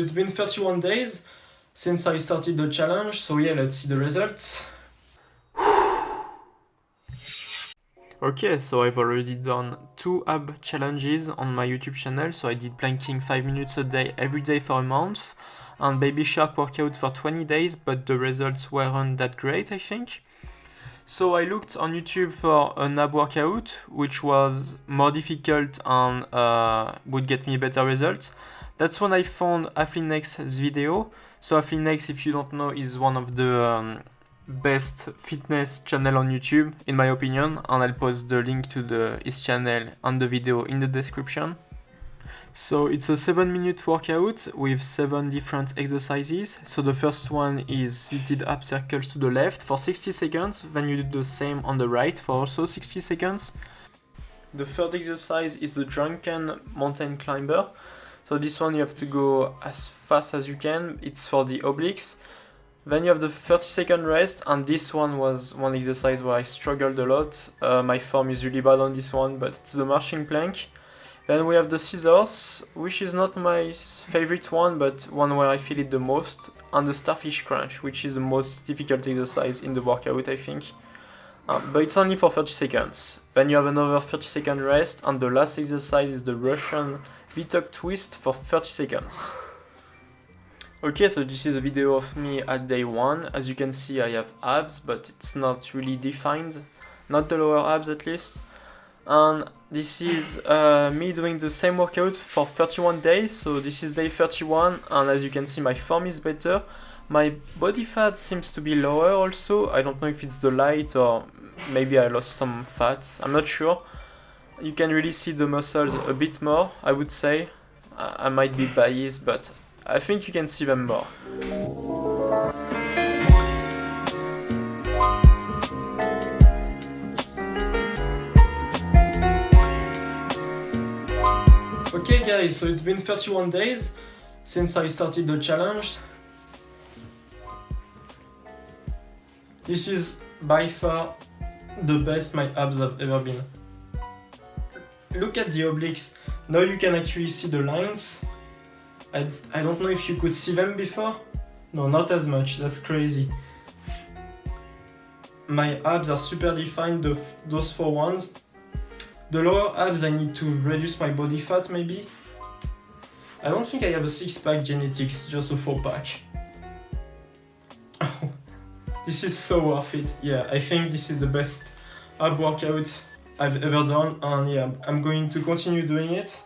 It's been 31 days since I started the challenge, so yeah, let's see the results. Okay, so I've already done 2 ab challenges on my YouTube channel. So I did planking 5 minutes a day every day for a month, and baby shark workout for 20 days, but the results weren't that great, I think. So I looked on YouTube for an ab workout, which was more difficult and would get me better results. That's when I found Athlinex's video. So Athlinex, if you don't know, is one of the best fitness channel on YouTube, in my opinion, and I'll post the link to his channel and the video in the description. So it's a 7-minute workout with 7 different exercises. So the first one is seated ab circles to the left for 60 seconds, then you do the same on the right for also 60 seconds. The third exercise is the drunken mountain climber. So this one you have to go as fast as you can, it's for the obliques. Then you have the 30-second rest, and this one was one exercise where I struggled a lot. My form is really bad on this one, but it's the marching plank. Then we have the scissors, which is not my favorite one, but one where I feel it the most, and the starfish crunch, which is the most difficult exercise in the workout, I think. But it's only for 30 seconds. Then you have another 30-second rest, and the last exercise is the Russian V-tuck twist for 30 seconds. Okay, so this is a video of me at day 1. As you can see, I have abs, but it's not really defined. Not the lower abs, at least. And this is me doing the same workout for 31 days. So this is day 31, and as you can see, my form is better. My body fat seems to be lower also. I don't know if it's the light or maybe I lost some fat. I'm not sure. You can really see the muscles a bit more, I would say. I might be biased, but I think you can see them more. Okay guys, so it's been 31 days since I started the challenge. This is by far the best my abs have ever been. Look at the obliques. Now you can actually see the lines. I don't know if you could see them before. No, not as much, that's crazy. My abs are super defined, those 4 ones. The lower abs, I need to reduce my body fat maybe. I don't think I have a 6-pack genetics, just a 4-pack. This is so worth it. Yeah, I think this is the best ab workout I've ever done, and yeah, I'm going to continue doing it.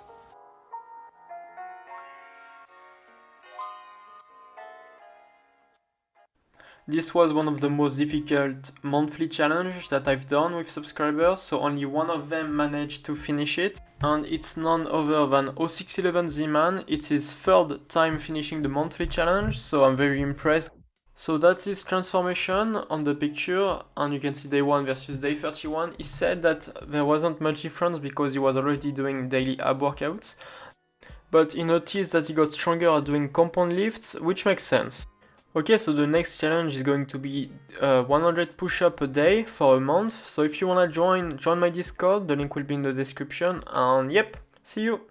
This was one of the most difficult monthly challenges that I've done with subscribers, so only one of them managed to finish it. And it's none other than 0611 Z-Man. It's his 3rd time finishing the monthly challenge, so I'm very impressed. So that's his transformation on the picture, and you can see day 1 versus day 31. He said that there wasn't much difference because he was already doing daily ab workouts, but he noticed that he got stronger at doing compound lifts, which makes sense. Okay, so the next challenge is going to be 100 push-up a day for a month. So if you wanna join my Discord, the link will be in the description. And yep, see you!